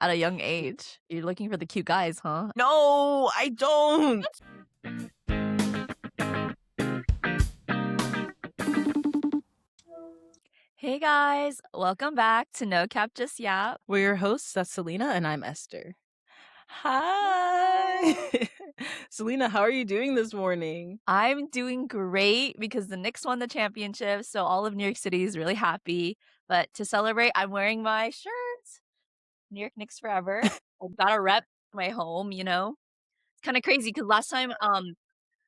at a young age. You're looking for the cute guys, huh? No, I don't. Hey guys, welcome back to No Cap Just Yap. We're your hosts. That's Selena, and I'm Esther. Hi. Selena, how are you doing this morning? I'm doing great because the Knicks won the championship, so all of New York City is really happy. But to celebrate, I'm wearing my shirt. New York Knicks forever. I gotta rep my home, you know? It's kind of crazy because last time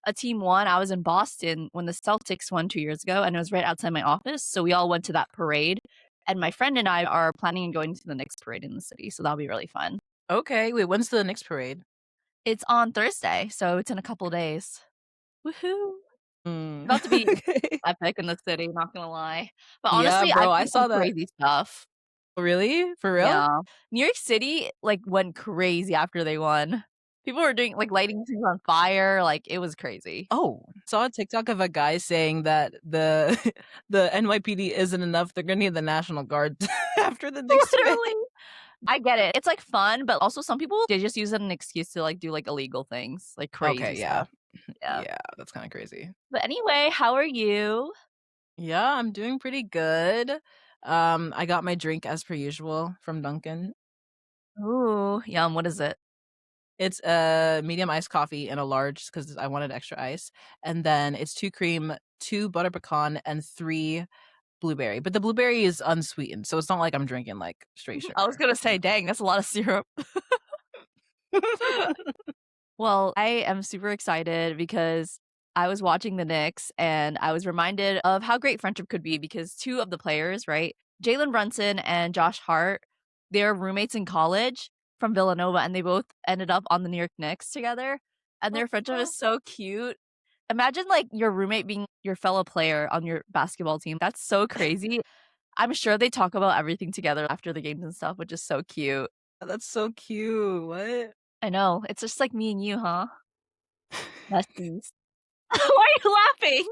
a team won, I was in Boston when the Celtics won 2 years ago, and it was right outside my office. So we all went to that parade. And my friend and I are planning on going to the Knicks parade in the city. So that'll be really fun. Okay, wait, when's the Knicks parade? It's on Thursday, so it's in a couple days. Woohoo! Mm. About to be Okay. epic in the city, not gonna lie. But Yeah, honestly, I've bro, I seen some saw that. crazy stuff. Really? For real? Yeah. New York City, like, went crazy after they won. People were doing like, lighting things on fire, like, it was crazy. Oh, saw a TikTok of a guy saying that the the NYPD isn't enough. They're gonna need the National Guard after the Knicks win. Literally. I get it. It's, like, fun, but also some people, they just use it as an excuse to, like, do, like, illegal things, like, crazy Okay, yeah. stuff. Yeah. Yeah, that's kind of crazy. But anyway, how are you? Yeah, I'm doing pretty good. I got my drink as per usual from Dunkin'. Ooh, yum, what is it? It's a medium iced coffee and a large because I wanted extra ice. And then it's 2 cream, 2 butter pecan, and 3 blueberry. But the blueberry is unsweetened, so it's not like I'm drinking like straight I was sugar. gonna say, dang, that's a lot of syrup. Well, I am super excited because I was watching the Knicks and I was reminded of how great friendship could be because two of the players, right? Jalen Brunson and Josh Hart, they're roommates in college from Villanova and they both ended up on the New York Knicks together. And their friendship is so cute. Imagine like your roommate being your fellow player on your basketball team. That's so crazy. I'm sure they talk about everything together after the games and stuff, which is so cute. That's so cute. What? I know. It's just like me and you, huh? Besties. Why are you laughing?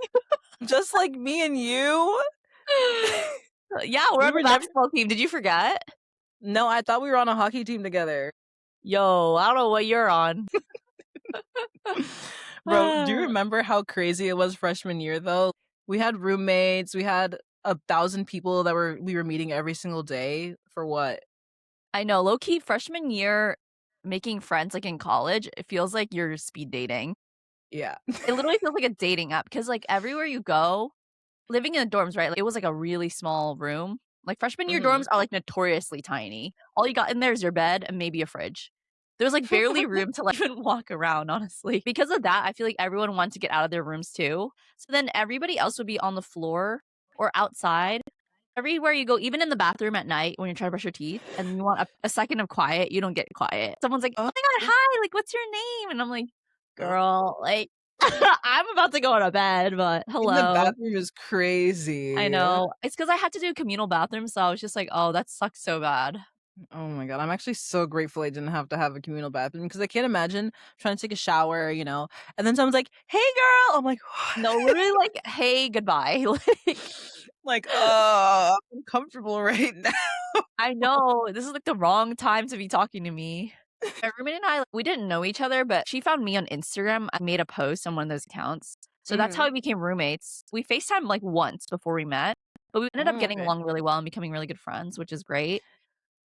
Just like me and you? Yeah, we're We on the were never basketball team. Did you forget? No, I thought we were on a hockey team together. Yo, I don't know what you're on. Bro, do you remember how crazy it was freshman year though? We had roommates, we had 1,000 people that we were meeting every single day for what? I know, low key, freshman year, making friends like in college, it feels like you're speed dating. Yeah. It literally feels like a dating app because like everywhere you go, living in the dorms, right? Like, it was like a really small room. Like freshman year dorms Mhm. are like notoriously tiny. All you got in there is your bed and maybe a fridge. There's like barely room to like even walk around, honestly. Because of that, I feel like everyone wanted to get out of their rooms too. So then everybody else would be on the floor or outside. Everywhere you go, even in the bathroom at night when you're trying to brush your teeth and you want a second of quiet, you don't get quiet. Someone's like, oh Oh, my God, hi, like, what's your name? And I'm like, oh, girl, like, I'm about to go to bed, but in the hello. bathroom is crazy. I know. It's because I had to do communal bathrooms, so I was just like, "Oh, that sucks so bad." Oh my god, I'm actually so grateful I didn't have to have a communal bathroom because I can't imagine trying to take a shower, and then someone's like, "Hey, girl," I'm like, No, literally, like, "Hey, goodbye." Like, like, I'm uncomfortable right now. I know, this is, like, the wrong time to be talking to me. My roommate and I, like, we didn't know each other, but she found me on Instagram. I made a post on one of those accounts. So that's how Mhm. we became roommates. We FaceTimed, like, once before we met, but we ended up Oh, getting okay. along really well and becoming really good friends, which is great.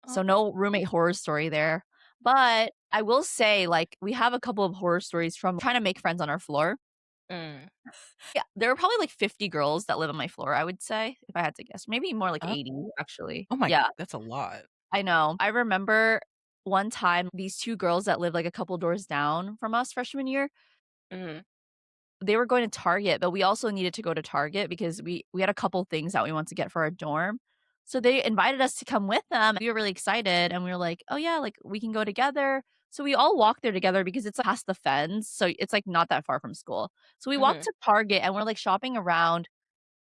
Oh. So no roommate horror story there. But I will say, like, we have a couple of horror stories from trying to make friends on our floor. Mm. Yeah, there are probably like 50 girls that live on my floor, I would say, if I had to guess. Maybe more like Oh. 80, actually. Oh my god, Yeah, that's a lot. I know. I remember one time these two girls that lived like a couple doors down from us freshman year, Mhm. they were going to Target, but we also needed to go to Target because we had a couple things that we wanted to get for our dorm. So they invited us to come with them. We were really excited and we were like, "Oh yeah, like we can go together." So we all walked there together because it's like, past the fence, so it's like not that far from school. So we walked Mhm. to Target and we're like shopping around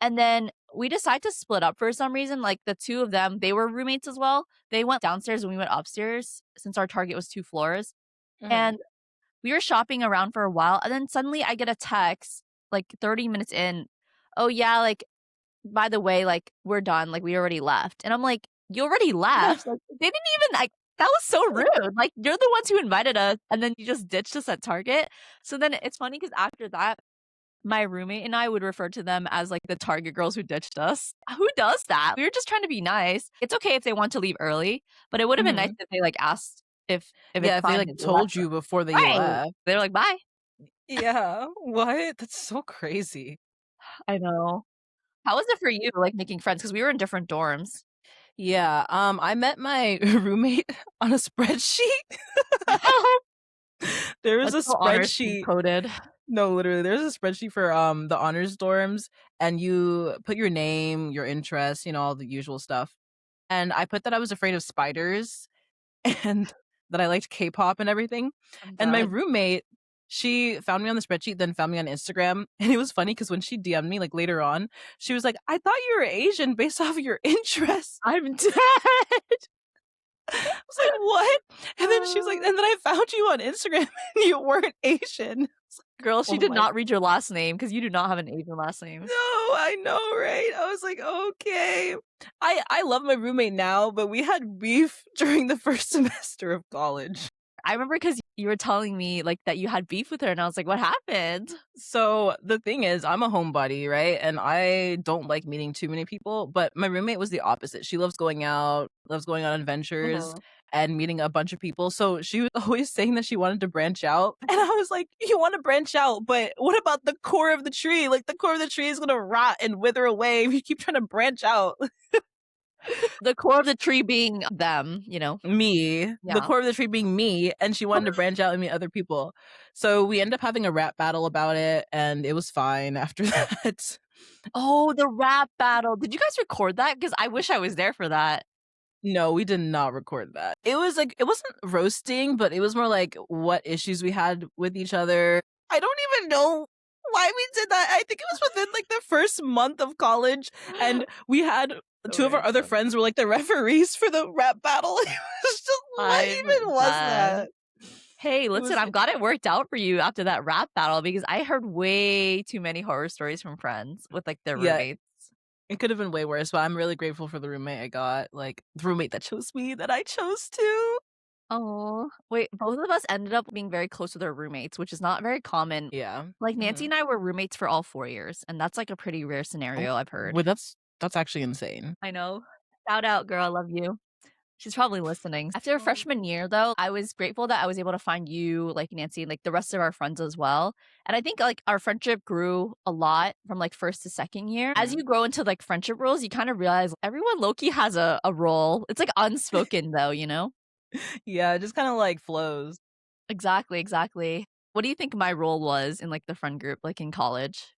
and then we decide to split up for some reason. Like the two of them, they were roommates as well. They went downstairs and we went upstairs since our Target was 2 floors. Mhm. And we were shopping around for a while, and then suddenly I get a text, like, 30 minutes in, "Oh, yeah, like, by the way, like, we're done, like, we already left." And I'm like, "You already left?" Like, they didn't even, like That was so rude. Like, you're the ones who invited us, and then you just ditched us at Target. So then it's funny because after that, my roommate and I would refer to them as, like, the Target girls who ditched us. Who does that? We were just trying to be nice. It's okay if they want to leave early, but it would've been nice Mhm. if they, like, asked if it's Yeah, if they, fine like, if they left told early. you before that you Right. left. They were like, "Bye." Yeah, what? That's so crazy. I know. How was it for you, like, making friends? Because we were in different dorms. Yeah, I met my roommate on a spreadsheet. There was That's a so honor stream spreadsheet. coded. No, literally, there's a spreadsheet for, the honors dorms, and you put your name, your interests, all the usual stuff, and I put that I was afraid of spiders and that I liked K-pop and everything, I'm and my dead. roommate, she found me on the spreadsheet, then found me on Instagram, and it was funny because when she DM'd me, like, later on, she was like, "I thought you were Asian based off of your interests." I'm dead. I was like, "What?" And then she was like, "And then I found you on Instagram and you weren't Asian." Girl, she Oh did my. not read your last name because you do not have an Asian last name. No, I know, right? I was like, "Okay." I love my roommate now, but we had beef during the first semester of college. I remember because you were telling me, like, that you had beef with her, and I was like, "What happened?" So, the thing is, I'm a homebody, right? And I don't like meeting too many people, but my roommate was the opposite. She loves going out, loves going on adventures Mhm. and meeting a bunch of people. So, she was always saying that she wanted to branch out. And I was like, "You wanna branch out, but what about the core of the tree? Like, the core of the tree is gonna rot and wither away if you keep trying to branch out." The core of the tree being them, Me, the Yeah. core of the tree being me, and she wanted to branch out and meet other people. So we ended up having a rap battle about it, and it was fine after that. Oh, the rap battle. Did you guys record that? Because I wish I was there for that. No, we did not record that. It was like it wasn't roasting, but it was more like what issues we had with each other. I don't even know why we did that. I think it was within like the first month of college, and we had So two of our other random. friends were like the referees for the rap battle. It was just what I'm even was dead. that? Hey, It listen, was I'm glad it worked out for you after that rap battle because I heard way too many horror stories from friends with, like, their yeah, roommates. it could have been way worse, but I'm really grateful for the roommate I got, like, the roommate that chose me, that I chose too. Oh, wait, both of us ended up being very close with our roommates, which is not very common. Yeah. Like, Nancy Mhm. and I were roommates for all 4 years, and that's, like, a pretty rare Oh, scenario I've heard. well, that's actually insane. I know. Shout out, girl, I love you. She's probably listening. After Oh. freshman year, though, I was grateful that I was able to find you, like Nancy, and like the rest of our friends as well. And I think like our friendship grew a lot from like first to second year. As Mm. you grow into like friendship roles, you kind of realize everyone Loki has a role. It's like unspoken though, you know? Yeah, it just kinda, like, flows. Exactly, exactly. What do you think my role was in like the friend group, like in college?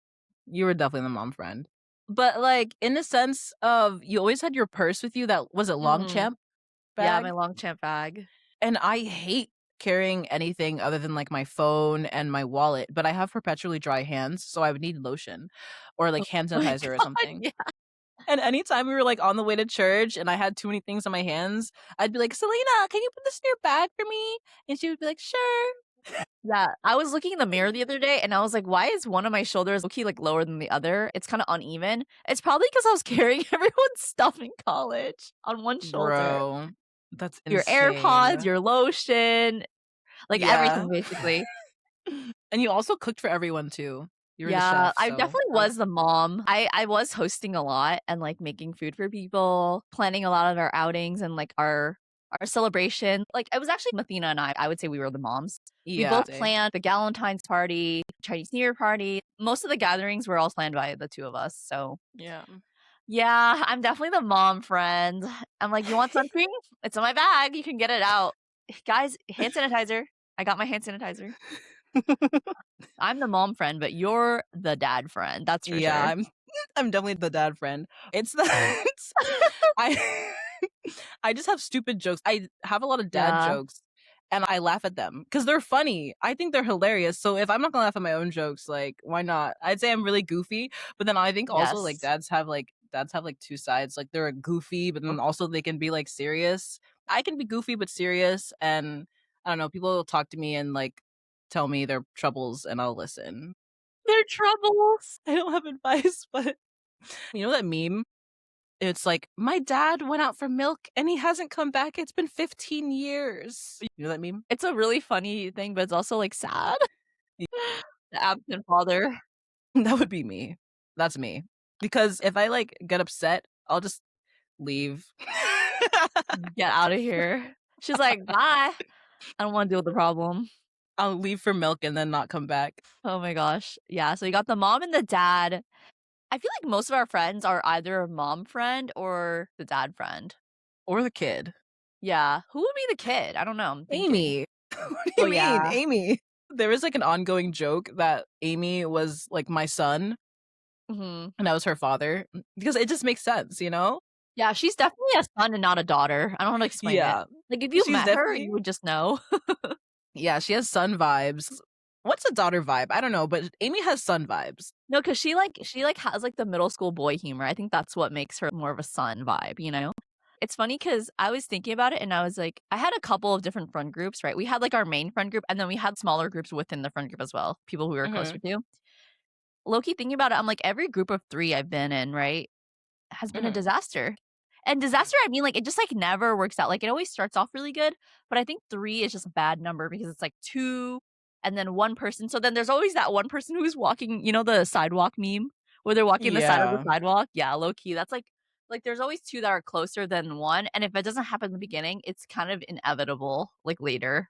You were definitely the mom friend. But, like, in the sense of you always had your purse with you that was it Mm. Longchamp Yeah, my bag? long champ bag. And I hate carrying anything other than, like, my phone and my wallet, but I have perpetually dry hands, so I would need lotion or, like, Oh hand my sanitizer or god, something. yeah. And anytime we were, like, on the way to church and I had too many things on my hands, I'd be like, "Selena, can you put this in your bag for me?" And she would be like, "Sure." Yeah, I was looking in the mirror the other day and I was like, "Why is one of my shoulders low-key, like, lower than the other?" It's kinda uneven. It's probably because I was carrying everyone's stuff in college on one shoulder. Bro, that's Your AirPods, insane. your lotion, like, Yeah. everything basically. And you also cooked for everyone too. You were the Yeah, chef, I so definitely was the mom. I was hosting a lot and, like, making food for people, planning a lot of our outings and, like, our celebration. Like, it was actually Mathena and I would say we were the moms. We yeah. both planned the Galentine's party, Chinese New Year party. Most of the gatherings were all planned by the 2 of us, so Yeah. yeah, I'm definitely the mom friend. I'm like, "You want sunscreen? It's in my bag, you can get it out." Guys, hand sanitizer. I got my hand sanitizer. I'm the mom friend, but you're the dad friend, that's for Yeah, sure. I'm definitely the dad friend. It's that I I just have stupid jokes. I have a lot of dad Yeah. jokes, and I laugh at them because 'cause they're funny. I think they're hilarious, so if I'm not gonna laugh at my own jokes, like, why not? I'd say I'm really goofy, but then I think also, like, Yes. dads have, like, 2 sides, like, they're goofy, but then also they can be, like, serious. I can be goofy but serious, and I don't know, people will talk to me and, like, tell me their troubles, and I'll listen. Their troubles. I don't have advice, but you know that meme? It's like, "My dad went out for milk and he hasn't come back. It's been 15 years." You know that meme? It's a really funny thing, but it's also, like, sad. The absent father. That would be me. That's me. Because if I, like, get upset, I'll just leave. Get out of here. She's like, "Bye. I don't wanna deal with the problem." I'll leave for milk and then not come back. Oh my gosh. Yeah, so you got the mom and the dad. I feel like most of our friends are either a mom friend or the dad friend. Or the kid. Yeah. Who would be the kid? I don't know, I'm thinking. Amy. What do Oh, you mean? yeah. Amy. There was, like, an ongoing joke that Amy was, like, my son Mhm. and I was her father, because it just makes sense, you know? Yeah, she's definitely a son and not a daughter. I don't know how to explain it. Yeah. Like, if you She's met her, definitely you would just know. yeah, she has son vibes. What's a daughter vibe? I don't know, but Amy has son vibes. No, 'cause has, like, the middle school boy humor. I think that's what makes her more of a son vibe, you know? It's funny because I was thinking about it and I was like I had a couple of different friend groups, right? We had, like, our main friend group, and then we had smaller groups within the friend group as well, people who we were closer Mhm, to. Low-key thinking about it, I'm like, every group of 3 I've been in, right, has been a mhm. disaster. And disaster, I mean, like, it just, like, never works out. Like, it always starts off really good, but I think 3 is just a bad number because it's, like, 2 and then 1 person. So then there's always that one person who's walking, the sidewalk meme where they're walking the side of the Yeah. sidewalk? Yeah, low key. That's like, there's always 2 that are closer than 1, and if it doesn't happen in the beginning, it's kind of inevitable, like, later,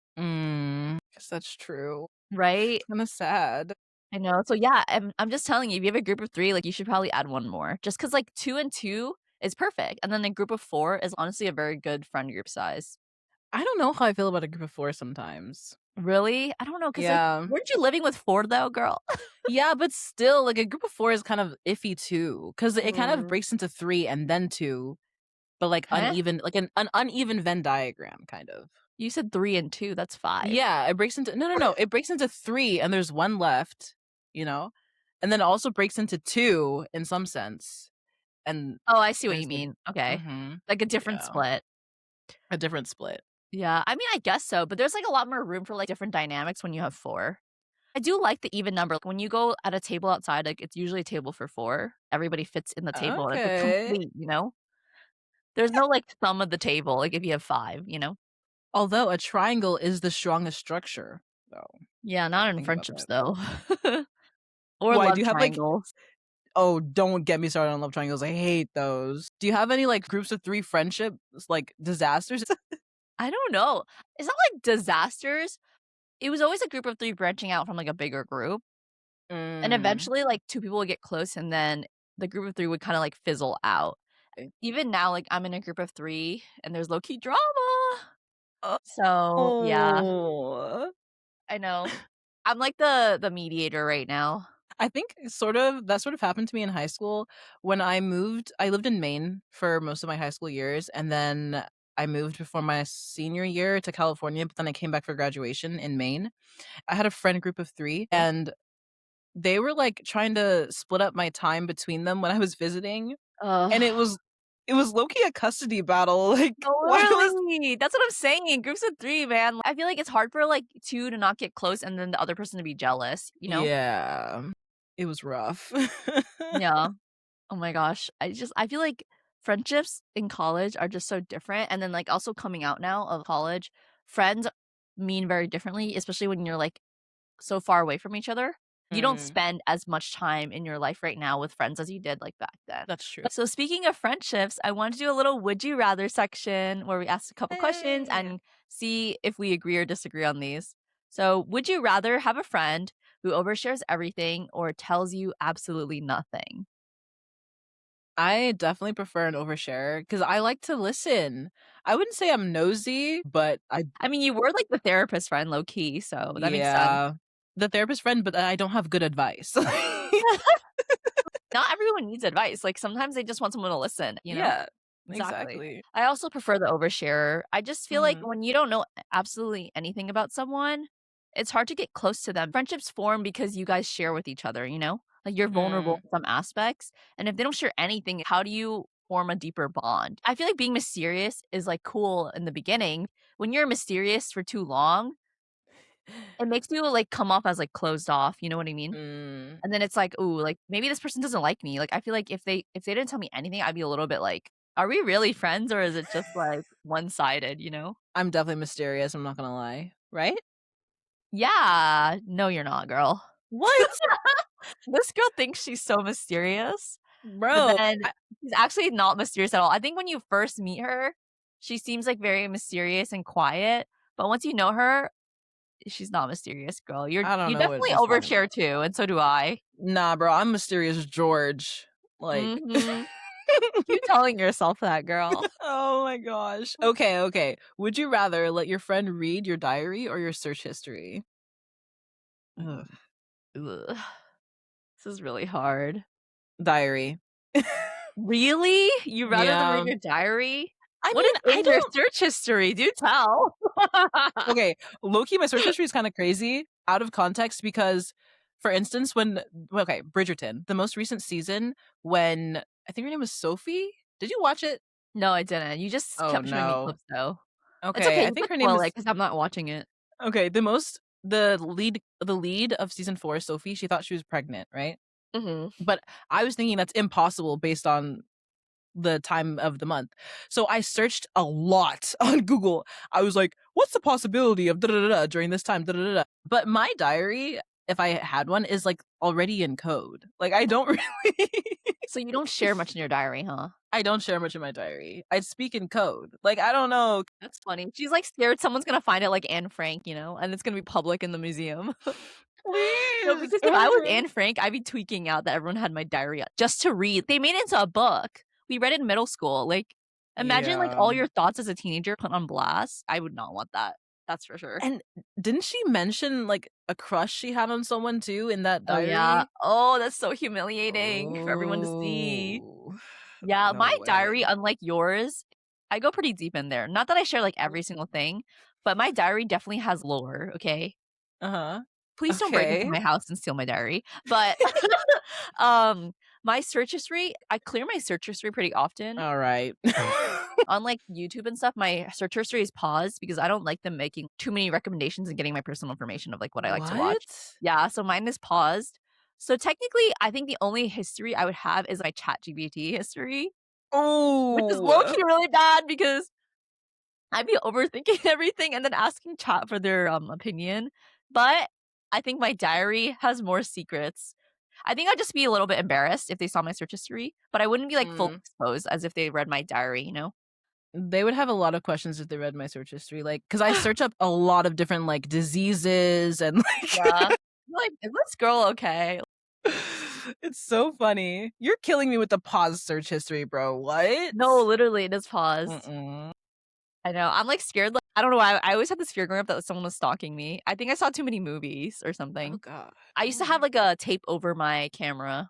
Guess that's true. right? Kinda sad. I know. So, yeah, I'm just telling you, if you have a group of 3, like, you should probably add 1 more just because like, 2 and 2 is perfect, and then a group of 4 is honestly a very good friend group size. I don't know how I feel about a group of 4 sometimes. Really? I don't know, cause like, Yeah. weren't you living with 4 though, girl? Yeah, but still, like, a group of 4 is kind of iffy too, because it kind of Mm. breaks into 3 and then 2, but, like, Huh? an uneven Venn diagram, kind of. You said 3 and 2, that's 5. Yeah, it breaks into no, it breaks into 3 and there's 1 left, you know? And then it also breaks into 2 in some sense, and Oh, I see what there's, you like mean. Okay. mhm, Like a different yeah, split. a different split. Yeah, I mean, I guess so, but there's, like, a lot more room for, like, different dynamics when you have 4. I do like the even number. Like, when you go at a table outside, like, it's usually a table for 4. Everybody fits in the table, and it's, like, Okay. complete, you know? There's no, like, sum of the table, like, if you have 5, you know? Although a triangle is the strongest structure, though, Yeah, not in think about friendships, that. though. Or Why, love do you have, like triangles. oh, don't get me started on love triangles, I hate those. Do you have any, like, groups of 3 friendships, like, disasters? I don't know. It's not like disasters. It was always a group of 3 branching out from, like, a bigger group, and Mm. eventually, like, 2 people would get close, and then the group of 3 would kinda, like, fizzle out. Even now, like, I'm in a group of 3, and there's low-key drama. So, yeah, Oh. I know. I'm like the mediator right now. I think that sort of happened to me in high school when I lived in Maine for most of my high school years, and then I moved before my senior year to California, but then I came back for graduation in Maine. I had a friend group of 3, and they were, like, trying to split up my time between them when I was visiting, and Ugh. it was low-key a custody battle, like, why was Literally! That's what I'm saying, groups of 3, man. I feel like it's hard for, like, 2 to not get close and then the other person to be jealous, you know? yeah. It was rough. Yeah. Oh my gosh. I feel like friendships in college are just so different, and then, like, also coming out now of college, friends mean very differently, especially when you're, like, so far away from each other. You don't Mm, spend as much time in your life right now with friends as you did, like, back then. that's true. So speaking of friendships, I want to do a little would you rather section where we ask a couple questions Hey. and see if we agree or disagree on these. So, would you rather have a friend who overshares everything or tells you absolutely nothing? I definitely prefer an overshare because I like to listen. I wouldn't say I'm nosy, but I I mean, you were, like, the therapist friend low key, so that makes sense. yeah, the therapist friend, but I don't have good advice. Not everyone needs advice, like, sometimes they just want someone to listen, you know? Yeah, Exactly. exactly. I also prefer the oversharer. I just feel like Mhm, when you don't know absolutely anything about someone, it's hard to get close to them. Friendships form because you guys share with each other, you know? Like, you're vulnerable mm. in some aspects, and if they don't share anything, how do you form a deeper bond? I feel like being mysterious is, like, cool in the beginning. When you're mysterious for too long, it makes you, like, come off as, like, closed off, you know what I mean? Mm, And then it's like, "Ooh, like, maybe this person doesn't like me." Like, I feel like if they didn't tell me anything, I'd be a little bit like, "Are we really friends or is it just, like, one-sided," you know? I'm definitely mysterious, I'm not gonna lie, right? Yeah. No, you're not, girl. What? This girl thinks she's so mysterious, but Bro, then I she's actually not mysterious at all. I think when you first meet her, she seems, like, very mysterious and quiet, but once you know her, she's not mysterious, girl. I don't You know what definitely she's talking overshare about. too, and so do I. Nah, bro, I'm Mysterious George, like Mhm. Keep telling yourself that, girl. Oh my gosh. Okay, okay. Would you rather let your friend read your diary or your search history? Ugh. Ugh. This is really hard. Diary. Really? You rather them read Yeah. your diary? I What mean, is I in your don't search history? Do tell. okay, low-key, my search history is kinda crazy out of context because, for instance, okay, Bridgerton, the most recent season when I think her name was Sophie? Did you watch it? No, I didn't. You just Oh, kept showing me no. clips though. It's Okay, okay, I you think could her name spoil it is 'cause I'm not watching it. okay, the lead of season 4, Sophie, she thought she was pregnant, right? Mhm. But I was thinking that's impossible based on the time of the month. So I searched a lot on Google. I was like, "What's the possibility of da da da da during this time?" Da da da da. But my diary, if I had one, is like already in code. Like I don't really So you don't share much in your diary, huh? I don't share much in my diary. I speak in code. Like I don't know. That's funny. She's, like, scared someone's gonna find it like Anne Frank, you know, and it's gonna be public in the museum. No, Please. because if I was Anne Frank, I'd be tweaking out that everyone had my diary out just to read. They made it into a book. We read it in middle school. Like, imagine, like, Yeah. all your thoughts as a teenager put on blast. I would not want that. That's for sure. And didn't she mention like a crush she had on someone too in that Oh, yeah. diary? Oh, that's so humiliating for everyone to see. Oh. Yeah, No my diary, way. unlike yours, I go pretty deep in there. Not that I share, like, every single thing, but my diary definitely has lore, okay? Uh-huh. Please don't break into Okay. my house and steal my diary. But, um, my search history, I clear my search history pretty often. Alright. Unlike YouTube and stuff, my search history is paused because I don't like them making too many recommendations and getting my personal information of, like, what I like to watch. What? Yeah, so mine is paused. So technically, I think the only history I would have is my ChatGPT history, which is Oh. low-key really bad because I'd be overthinking everything and then asking chat for their, opinion, but I think my diary has more secrets. I think I'd just be a little bit embarrassed if they saw my search history, but I wouldn't be, like, fully Mm. exposed as if they read my diary, you know? They would have a lot of questions if they read my search history, like, because I search up a lot of different, like, diseases and, Yeah. like Like, "Is this girl okay?" it's so funny. You're killing me with the paused search history, bro. What? No, literally, it is paused. Mm-mm. I know, I'm, like, scared, like I don't know why, I always had this fear growing up that someone was stalking me. I think I saw too many movies or Oh something. god. I used Oh to have, my like, a tape over my camera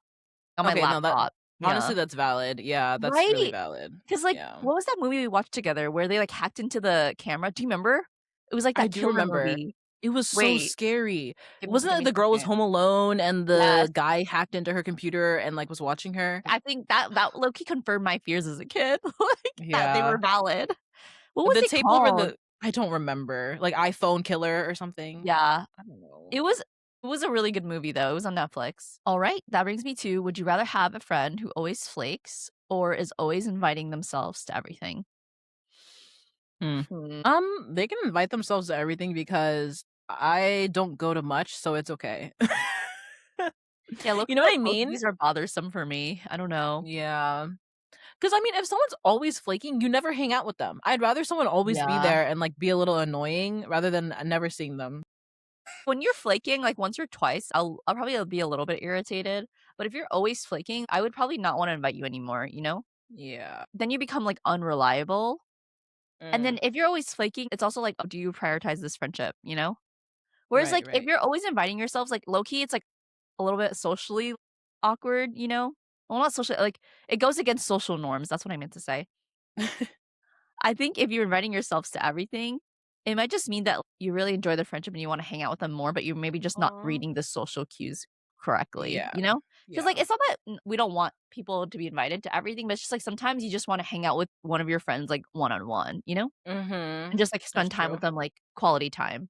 on my Okay, no, that laptop. honestly, Yeah. that's valid. Yeah, that's really Right? valid. 'Cause, like, Yeah. what was that movie we watched together where they, like, hacked into the camera? Do you remember? It was, like, I that do killer remember. movie. It was so Wait, scary. Wasn't give it me a the girl was second. home alone and Yes. the guy hacked into her computer and, like, was watching her? I think that low-key confirmed my fears as a kid, like, that they were Yeah. valid. What was The it tape over called? the I don't remember, like, iPhone killer or something? Yeah. I don't know. It was a really good movie, though. It was on Netflix. Alright, that brings me to, would you rather have a friend who always flakes or is always inviting themselves to everything? Hmm. Hmm. They can invite themselves to everything because I don't go to much, so it's okay. Yeah, look, You know what like, I both of mean? these are bothersome for me. I don't know. Yeah. 'Cause I mean, if someone's always flaking, you never hang out with them. I'd rather someone always be Yeah. there and, like, be a little annoying rather than never seeing them. When you're flaking, like, once or twice, I'll probably be a little bit irritated, but if you're always flaking, I would probably not wanna invite you anymore, you know? Yeah. Then you become, like, unreliable, and then Mm. if you're always flaking, it's also like, do you prioritize this friendship, you know? Whereas, Right, like, if right. you're always inviting yourselves, like, low key, it's, like, a little bit socially awkward, you know? Well, not socially, like, it goes against social norms, that's what I meant to say. I think if you're inviting yourselves to everything, it might just mean that you really enjoy the friendship and you wanna hang out with them more, but you're maybe just not Aw. reading the social cues correctly, Yeah. you know? Because like, Yeah. it's not that we don't want people to be invited to everything, but it's just, like, sometimes you just wanna hang out with one of your friends, like, one-on-one, you know? And Mhm. just, like, That's spend time with true. them, like, quality time.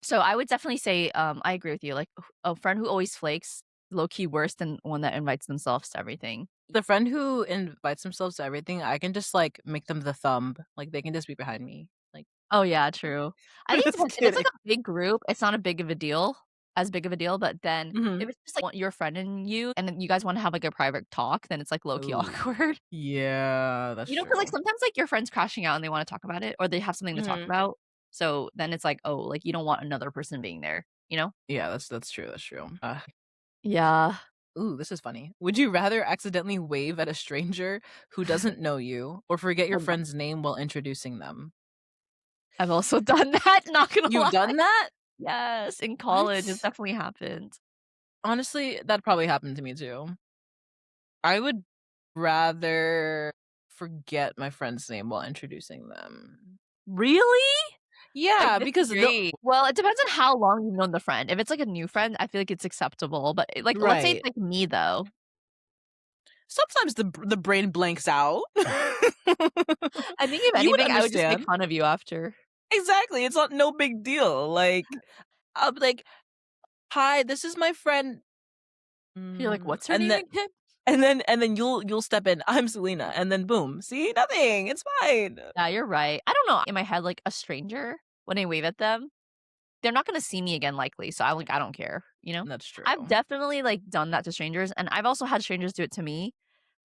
So I would definitely say, I agree with you, like, a friend who always flakes, low key worse than one that invites themselves to everything. The friend who invites themselves to everything, I can just, like, make them the thumb, like, they can just be behind me, like, Oh, yeah, true. I think it just depends. If it's like kidding. a big group, it's not a big of a deal as big of a deal, but then Mhm. if it's just like your friend and you, and then you guys wanna have, like, a private talk, then it's, like, low key Ooh. awkward. Yeah, that's You know, 'cause, like, true. sometimes, like, your friend's crashing out and they wanna talk about it, or they have something to talk Mhm. about, so then it's like, oh, like, you don't want another person being there, you know? Yeah, that's true, that's true. Yeah. Ooh, this is funny. Would you rather accidentally wave at a stranger who doesn't know you or forget your Oh, no. friend's name while introducing them? I've also done that, not gonna You've lie. done that? Yes, in college, it's What? definitely happened. Honestly, that probably happened to me too. I would rather forget my friend's name while introducing them. Really? I Yeah, because the disagree. Well, it depends on how long you've known the friend. If it's, like, a new friend, I feel like it's acceptable, but, like, let's say it's, right. like, me, though. Sometimes the brain blanks out. I think if You would anything, I would just make understand. fun of you after. Exactly, it's not no big deal, like, I'll be like, "Hi, this is my friend." You're like, "What's her And name then again?" you'll step in, "I'm Selena," and then boom, "See? Nothing, it's fine." Yeah, you're right. I don't know, in my head, like, a stranger, when I wave at them, they're not gonna see me again likely, so I don't care, you know? That's true. I've definitely, like, done that to strangers, and I've also had strangers do it to me,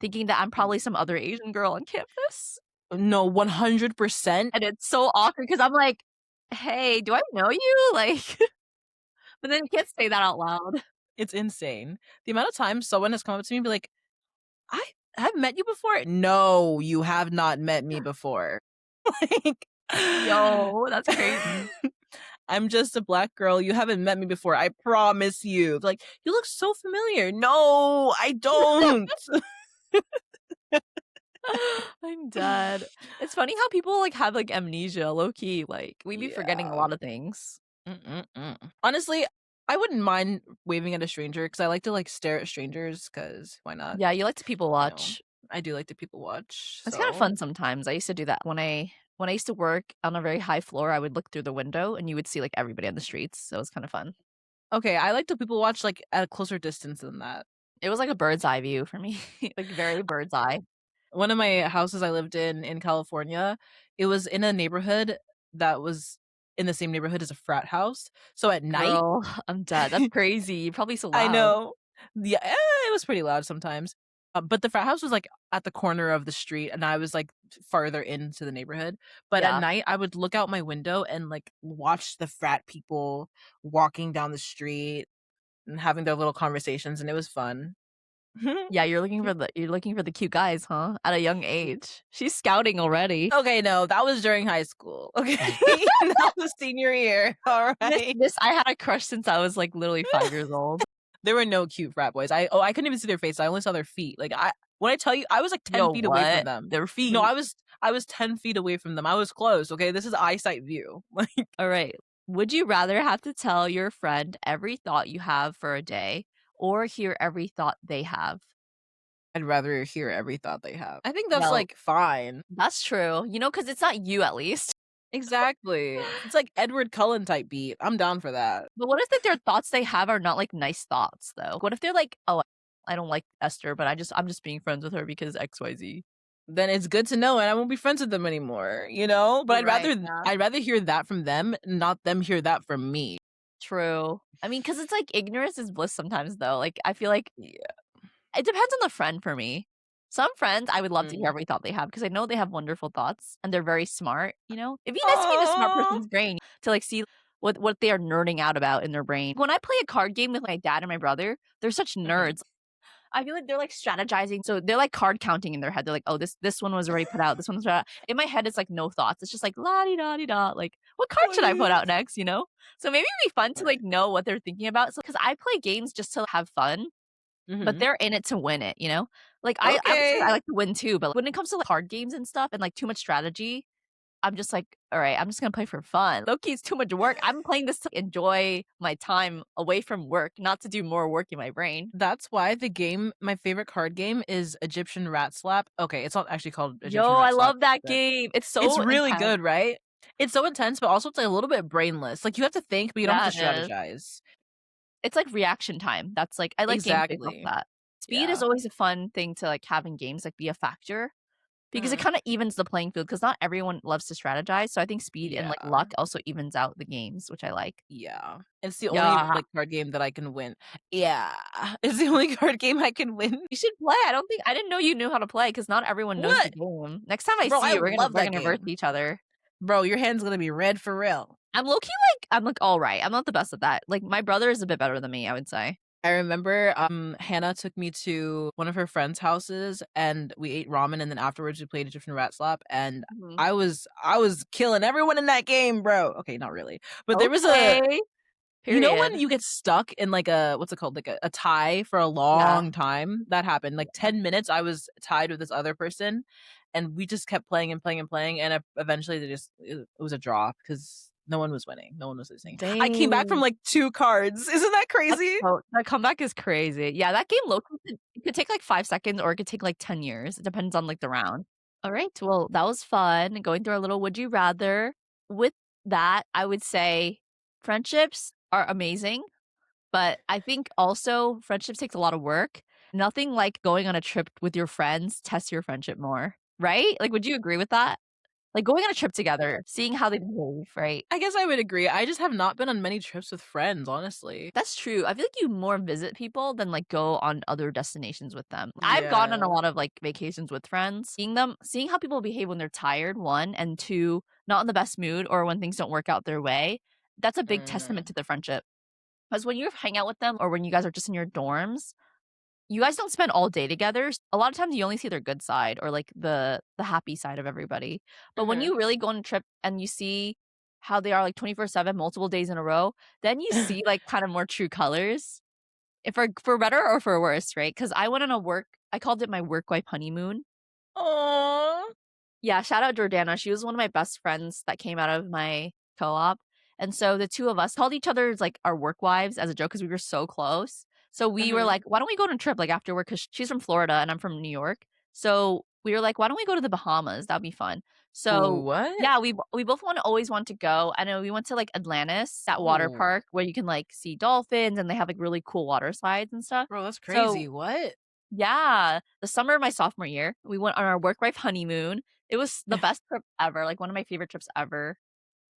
thinking that I'm probably some other Asian girl on campus, No, 100%. and it's so awkward because 'cause I'm like, "Hey, do I know you?" Like, but then you can't say that out loud. It's insane. The amount of times someone has come up to me and be like, "I have met you before?" "No, you have not met me before." Like, Yo, that's crazy. "I'm just a black girl, you haven't met me before, I promise you." Like, "You look so familiar." "No, I don't." I'm dead. It's funny how people, like, have, like, amnesia, low key, like, we be forgetting a Yeah. lot of things. Honestly, I wouldn't mind waving at a stranger because I like to, like, stare at strangers. Because why not? Yeah, you like to people You know? watch. I do like to people watch, It's kind of so fun sometimes. I used to do that when I used to work on a very high floor, I would look through the window and you would see, like, everybody on the streets, so it was kinda fun. okay, I like to people watch, like, at a closer distance than that. It was like a bird's eye view for me, like, very bird's eye. One of my houses I lived in California, it was in a neighborhood that was in the same neighborhood as a frat house, so at night Girl, I'm dead. That's crazy. Probably so I loud. know. Yeah, it was pretty loud sometimes, but the frat house was, like, at the corner of the street, and I was, like, farther into the neighborhood, but at Yeah. night, I would look out my window and, like, watch the frat people walking down the street and having their little conversations, and it was fun. Yeah, you're looking for the cute guys, huh? At a young age. She's scouting already. Okay, no, that was during high school, okay? That was senior year, alright? This I had a crush since I was, like, literally 5 years old. There were no cute frat boys. I couldn't even see their face, I only saw their feet, like, I when I tell you, I was, like, 10 Yo, feet away from what? them. Their No, feet. I was 10 feet away from them, I was close, okay? This is eyesight view, like, Alright. Would you rather have to tell your friend every thought you have for a day or hear every thought they have? I'd rather hear every thought they have. I think that's, Well, like, fine. that's true, you know, because it's not you at least. Exactly. It's like Edward Cullen type beat, I'm down for that. But what if that their thoughts they have are not, like, nice thoughts, though? What if they're like, "Oh, I don't like Esther, but I'm just being friends with her because XYZ." Then it's good to know, and I won't be friends with them anymore, you know? But Right, yeah. I'd rather hear that from them, not them hear that from me. True. I mean, because it's like ignorance is bliss sometimes, though, like, I feel like Yeah. it depends on the friend for me. Some friends, I would love to hear Mm. every thought they have because I know they have wonderful thoughts and they're very smart, you know? It'd be nice to be in a smart Aw. person's brain to, like, see what they are nerding out about in their brain. When I play a card game with my dad and my brother, they're such Mhm. nerds. I feel like they're, like, strategizing, so they're, like, card counting in their head. They're like, "Oh, this one was already put out, this one was put out." In my head, it's, like, no thoughts. It's just, like, "La-di-da-di-da," like, "What card should I put What? out next?" You know? So maybe it'd be fun to, like, Right. know what they're thinking about. So because I play games just to have fun, but Mhm. they're in it to win it, you know? Like, I would say I Okay. like to win too, but when it comes to, like, card games and stuff and, like, too much strategy, I'm just like, "Alright, I'm just gonna play for fun." Low-key, it's too much work. I'm playing this to enjoy my time away from work, not to do more work in my brain. That's why my favorite card game is Egyptian Rat Slap. Okay, it's not actually called Yo, Egyptian I Rat Slap, love that but game. It's it's so really intense. good, right? It's so intense, but also it's, like, a little bit brainless. Like, you have to think, but you don't have Yeah, to it is. strategize. It's like reaction time. That's like I like games based off Exactly. that. Speed is Yeah. always a fun thing to, like, have in games, like, be a factor because it Mhm. kinda evens the playing field because not everyone loves to strategize, so I think speed and, like, Yeah. luck also evens out the games, which I like. Yeah. It's the only, Yeah, like, card game that I can win. Yeah. It's the only card game I can win. you should play. I didn't know you knew how to play because not everyone knows the What? game. Next time I Bro, see I you, love we're that gonna verse game. each other. Bro, your hand's gonna be red for real. I'm low key I'm like alright. I'm not the best at that. Like, my brother is a bit better than me, I would say. I remember, Hannah took me to one of her friends' houses, and we ate ramen, and then afterwards we played a different rat slap, and Mhm. I was killing everyone in that game, bro. Okay, not really. But there was a Okay. you know Period. when you get stuck in, like, a what's it called? Like, a tie for a Yeah. long time? That happened. Like, 10 minutes, I was tied with this other person, and we just kept playing and playing and playing, and eventually it was a draw because no one was winning, no one was losing. I came back from, Dang. like, 2 cards. Isn't that crazy? That comeback is crazy. Yeah, that game low-key could take, like, 5 seconds or it could take, like, 10 years. It depends on, like, the round. Alright, well, that was fun going through our little would you rather. With that, I would say friendships are amazing, but I think also friendships takes a lot of work. Nothing like going on a trip with your friends tests your friendship more, right? Like, would you agree with that? Like, going on a trip together, seeing how they behave, right? I guess I would agree. I just have not been on many trips with friends, honestly. That's true. I feel like you more visit people than, like, go on other destinations with them. I've gone on a Yeah. lot of, like, vacations with friends, seeing how people behave when they're tired, 1, and 2, not in the best mood or when things don't work out their way, that's a big testament Mm. to the friendship. Because when you hang out with them or when you guys are just in your dorms, you guys don't spend all day together. A lot of times you only see their good side or, like, the happy side of everybody. But when Mhm. you really go on a trip and you see how they are, like, 24/7, multiple days in a row, then you see, like, kind of more true colors. If for better or for worse, right? Because I went on a work I called it my work wife honeymoon. Aw. Yeah, shout out Jordana. She was one of my best friends that came out of my co-op. And so the 2 of us called each other's, like, our work wives as a joke because we were so close. So we were Mhm. like, "Why don't we go on a trip, like, after work?" Because she's from Florida and I'm from New York. So we were like, "Why don't we go to the Bahamas? That'd be fun." So, What? yeah, we both always want to go. I know we went to, like, Atlantis, that water Ooh. park where you can, like, see dolphins and they have, like, really cool water slides and stuff. Bro, that's crazy. So What? yeah, the summer of my sophomore year, we went on our work life honeymoon. It was the best trip ever, like, one of my favorite trips ever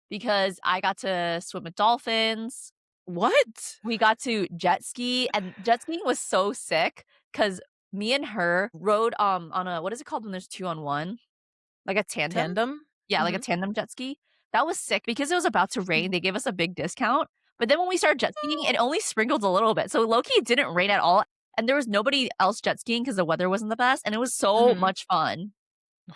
because I got to swim with dolphins, What? we got to jet ski, and jet skiing was so sick because me and her rode, on a what is it called when there's 2 on 1? Like a tandem? Tandem? Yeah, like a Mhm. tandem jet ski. That was sick because it was about to rain, they gave us a big discount, but then when we started jet skiing, it only sprinkled a little bit, so low-key it didn't rain at all, and there was nobody else jet skiing because the weather wasn't the best, and it was so Mhm. much fun.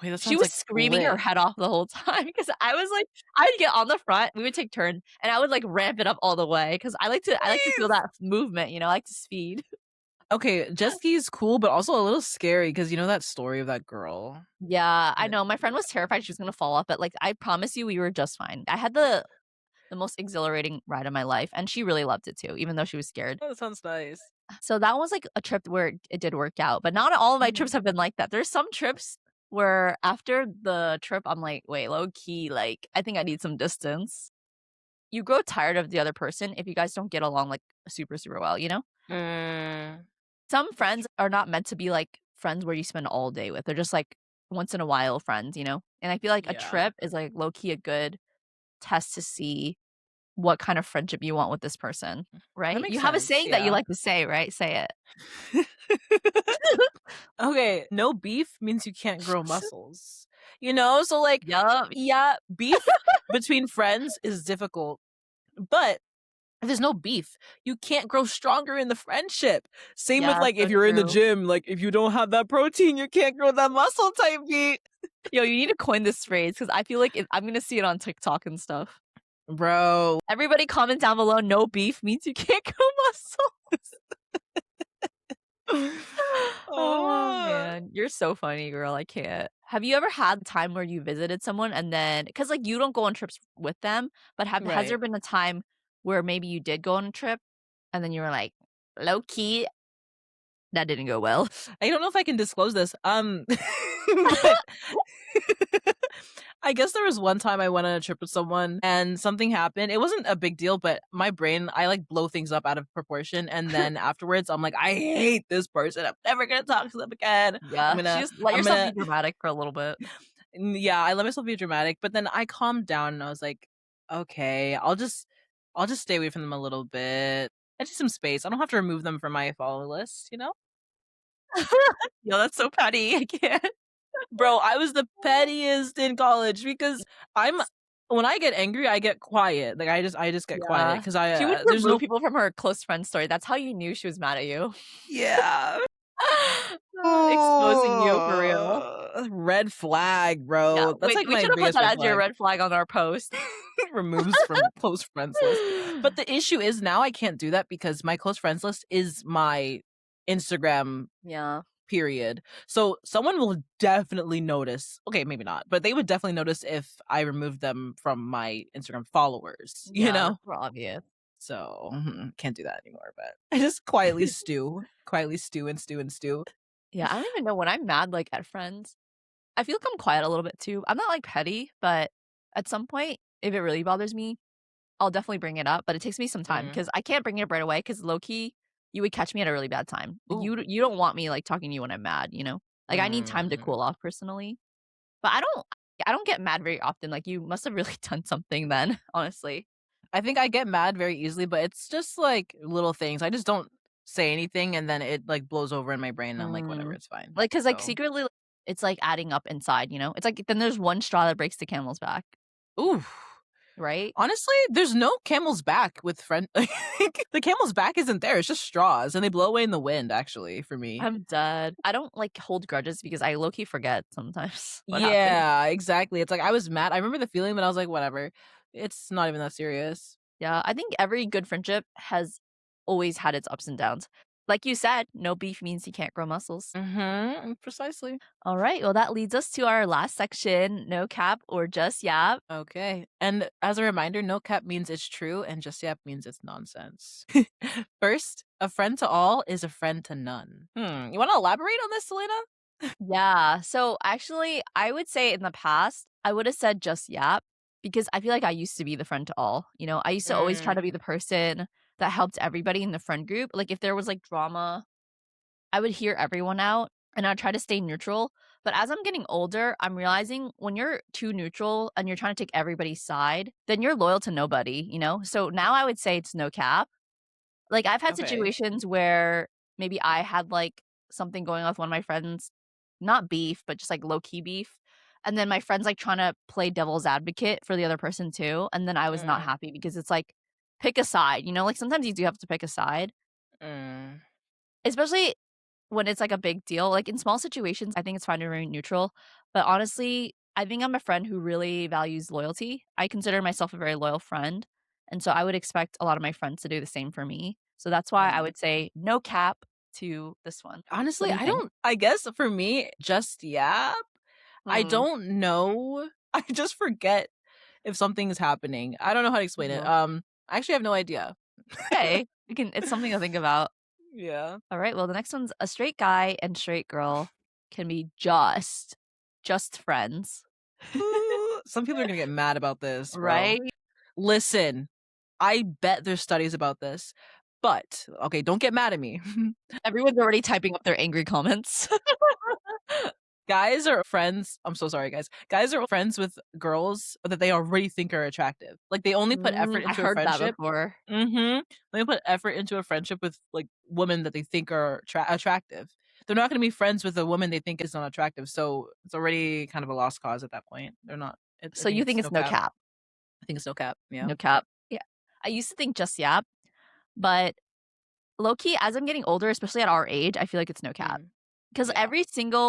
Wait, that She sounds, was like, screaming her lit. head off the whole time because I was like I'd get on the front, we would take turns, and I would, like, ramp it up all the way because I like to feel Please. that movement, I like to speed. Okay, jet ski is cool, but also a little scary because you know that story of that girl? Yeah, I And know, my friend yeah. was terrified she was gonna fall off, but, like, I promise you we were just fine. I had the most exhilarating ride of my life, and she really loved it too, even though she was scared. Oh, that sounds nice. So that was, like, a trip where it did work out, but not all of my trips Mhm. have been like that. There's some trips where after the trip, I'm like, "Wait, low key, like, I think I need some distance." You grow tired of the other person if you guys don't get along, like, super, super well, you know? Mm, Some that's friends are not meant to be, like, friends where you spend all day with. They're just, like, once in a while friends, you know? And I feel like a yeah. trip is, like, low key a good test to see what kind of friendship you want with this person, That right? makes You have a sense, saying that you yeah. like to say, right? Say it. Okay, no beef means you can't grow muscles. You know? So, like, Yup. yeah, beef between friends is difficult, but if there's no beef, you can't grow stronger in the friendship. Same with, Yeah, like, if so you're in the true. gym, like, if you don't have that protein, you can't grow that muscle type beat. Yo, you need to coin this phrase because I feel like I'm gonna see it on TikTok and stuff. Bro. Everybody comment down below, "No beef means you can't grow muscles." Oh, Oh. man. You're so funny, girl, I can't. Have you ever had a time where you visited someone and then because like, you don't go on trips with them, but have has there Right. been a time where maybe you did go on a trip and then you were like, "Low key, that didn't go well." I don't know if I can disclose this, but I guess there was one time I went on a trip with someone and something happened. It wasn't a big deal, but my brain, I like blow things up out of proportion. And then afterwards, I'm like, I hate this person. I'm never gonna talk to them again. I'm Yeah, gonna, just let I'm yourself gonna, be dramatic for a little bit. yeah, I let myself be dramatic. But then I calmed down and I was like, okay, I'll just stay away from them a little bit. I need some space. I don't have to remove them from my follow list, you know? Yo, that's so petty, I can't. Bro, I was the pettiest in college because I'm when I get angry, I get quiet. Like I just get quiet Yeah. because She would there's remove no people from her close friend story, that's how you knew she was mad at you. yeah. Exposing you for real. Red flag, Yeah, bro. That's wait, like we my should have put biggest that red as your flag. red flag on our post. Removes from close friends list. But the issue is now I can't do that because my close friends list is my Instagram Yeah, period. So someone will definitely notice. Okay, maybe not, but they would definitely notice if I removed them from my Instagram followers, you yeah, know? that's more obvious. So can't do that anymore. But I just quietly stew and stew and stew. Yeah, I don't even know when I'm mad, like, at friends, I feel like I'm quiet a little bit too. I'm not, like, petty, but at some point, if it really bothers me, I'll definitely bring it up, but it takes me some time Mm. because I can't bring it up right away. Because low key, you would catch me at a really bad time. Like, Ooh. you don't want me, like, talking to you when I'm mad, you know? Like, I need time to Mm. cool off personally, but I don't get mad very often, like, you must have really done something then, honestly. I think I get mad very easily, but it's just like little things. I just don't say anything, and then it like blows over in my brain, and I'm like, whatever, Mm. it's fine. Like, cause like, So, secretly, like, it's, like, adding up inside, you know? It's like then there's one straw that breaks the camel's back, ooh. right? Honestly, there's no camel's back with friend like, the camel's back isn't there, it's just straws, and they blow away in the wind, actually, for me. I'm dead. I don't, like, hold grudges because I low key forget sometimes what happened. Yeah, exactly, it's like, I was mad I remember the feeling, but I was like, "Whatever. It's not even that serious." Yeah, I think every good friendship has always had its ups and downs. Like you said, no beef means you can't grow muscles. Mhm, precisely. All right, well, that leads us to our last section, no cap or just yap. Okay, and as a reminder, no cap means it's true, and just yap means it's nonsense. First, a friend to all is a friend to none. You wanna elaborate on this, Selena? Yeah, so actually, I would say in the past, I would have said just yap because I feel like I used to be the friend to all. You know, I used to always try Mm, to be the person that helped everybody in the friend group. Like if there was like drama, I would hear everyone out and I'd try to stay neutral. But as I'm getting older, I'm realizing when you're too neutral and you're trying to take everybody's side, then you're loyal to nobody, you know? So now I would say it's no cap. Like I've had okay. situations where maybe I had like something going on with one of my friends, not beef, but just like low key beef. And then my friend's like trying to play devil's advocate for the other person too. And then I was not Mm, happy because it's like, pick a side, you know? Like sometimes you do have to pick a side, mm. especially when it's, like, a big deal, like, in small situations, I think it's fine to remain neutral, but honestly, I think I'm a friend who really values loyalty. I consider myself a very loyal friend, and so I would expect a lot of my friends to do the same for me. So that's why I Mm. would say no cap to this one. What Honestly, do you I think? don't I guess for me, just yap. I Hmm, don't know. I just forget if something's happening. I don't know how to explain it. no. I actually have no idea. Okay, we can it's something to think about. Yeah. Alright, well, the next one's a straight guy and straight girl can be just friends. Ooh, some people are gonna get mad about this, bro. Right? Listen, I bet there's studies about this, but okay, don't get mad at me. Everyone's already typing up their angry comments. Guys are friends I'm so sorry, guys. Guys are friends with girls that they already think are attractive. Like, they only put effort I into a heard that friendship. before. Mhm. They put effort into a friendship with, like, women that they think are attractive. They're not gonna be friends with a woman they think is not attractive, so it's already kind of a lost cause at that point. They're not I So think you think it's it's no no cap. cap? I think it's no cap, yeah. No cap. Yeah. I used to think just yap, but low key, as I'm getting older, especially at our age, I feel like it's no cap. Mm. Because Yeah.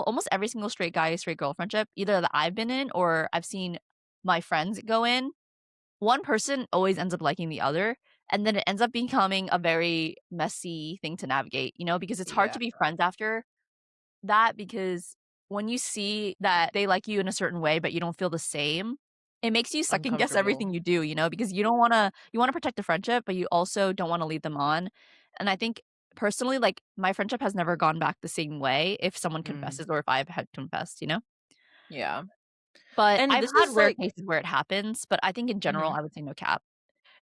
almost every single straight guy, straight girl friendship, either that I've been in or I've seen my friends go in, one person always ends up liking the other. And then it ends up becoming a very messy thing to navigate, you know, because it's hard Yeah. to be friends after that because when you see that they like you in a certain way, but you don't feel the same, it makes you second guess Uncomfortable. everything you do, you know, because you wanna protect the friendship, but you also don't wanna lead them on. And I think personally, like, my friendship has never gone back the same way if someone Mm. confesses or if I've had confessed, you know? Yeah. But And I've this had is rare like cases where it happens, but I think in general, mhm. I would say no cap.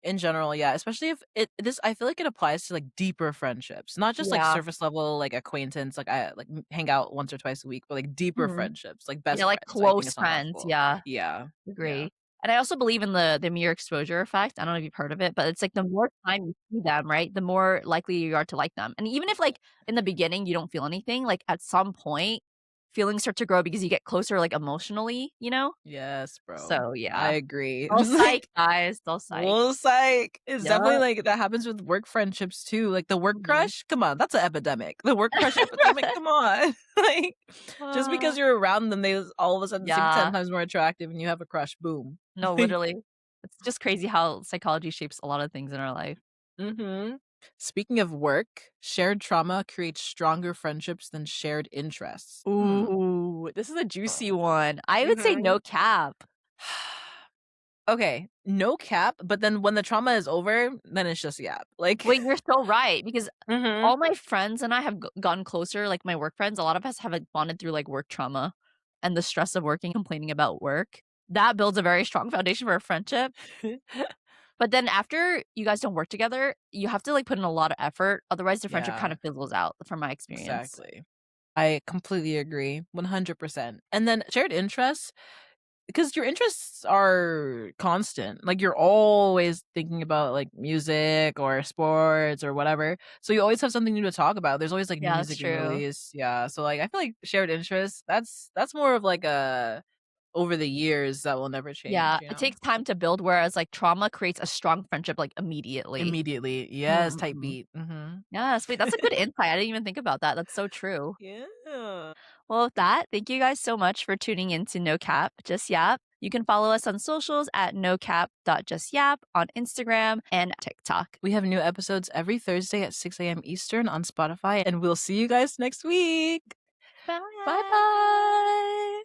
In general, yeah, especially if it this I feel like it applies to, like, deeper friendships, not just, like, Yeah. surface level, like, acquaintance, like, I like, hang out once or twice a week, but, like, deeper Mhm. friendships, like, Yeah, best like friends, I think close it's friends, non-negotiable. yeah. Yeah. Yeah. Agree. And I also believe in the mere exposure effect. I don't know if you've heard of it, but it's like the more time you see them, right, the more likely you are to like them. And even if, like, in the beginning you don't feel anything, like, at some point, feelings start to grow because you get closer, like, emotionally, you know? Yes, bro. So, I yeah. agree. Don't It's psych, like, guys. Don't psych. well, psych. It's definitely, Yep. like, that happens with work friendships too, like, the work Mhm. crush? Come on, that's an epidemic. The work crush epidemic? Come on. Like, just Uh, because you're around them, they all of a sudden seem 10 yeah. times more attractive and you have a crush, boom. No, Like literally. It's just crazy how psychology shapes a lot of things in our life. mhm. Speaking of work, shared trauma creates stronger friendships than shared interests. Hmm. Ooh, this is a juicy one. I would say Mhm. no cap. Okay, no cap, but then when the trauma is over, then it's just yap. Like Wait, you're so right, because mhm. all my friends and I have gotten closer, like, my work friends, a lot of us have, like, bonded through, like, work trauma and the stress of working, complaining about work. That builds a very strong foundation for a friendship, but then after you guys don't work together, you have to, like, put in a lot of effort, otherwise the friendship kind Yeah, of fizzles out from my experience. exactly. I completely agree, 100%. And then shared interests, because your interests are constant. Like you're always thinking about like music or sports or whatever. So you always have something new to talk about. There's always like new Yeah, that's music being true. released. Yeah. So like I feel like shared interests, that's more of like a over the years that will never change, Yeah, you it know? takes time to build, whereas, like, trauma creates a strong friendship, like, immediately. Immediately. Yes, type Mm-mm. beat. Mhm. Yes, wait, that's a good insight, I didn't even think about that, that's so true. Yeah. Well, with that, thank you guys so much for tuning in to No Cap, Just Yap. You can follow us on socials at nocap.justyap on Instagram and TikTok. We have new episodes every Thursday at 6 a.m. Eastern on Spotify, and we'll see you guys next week. Bye Bye. bye.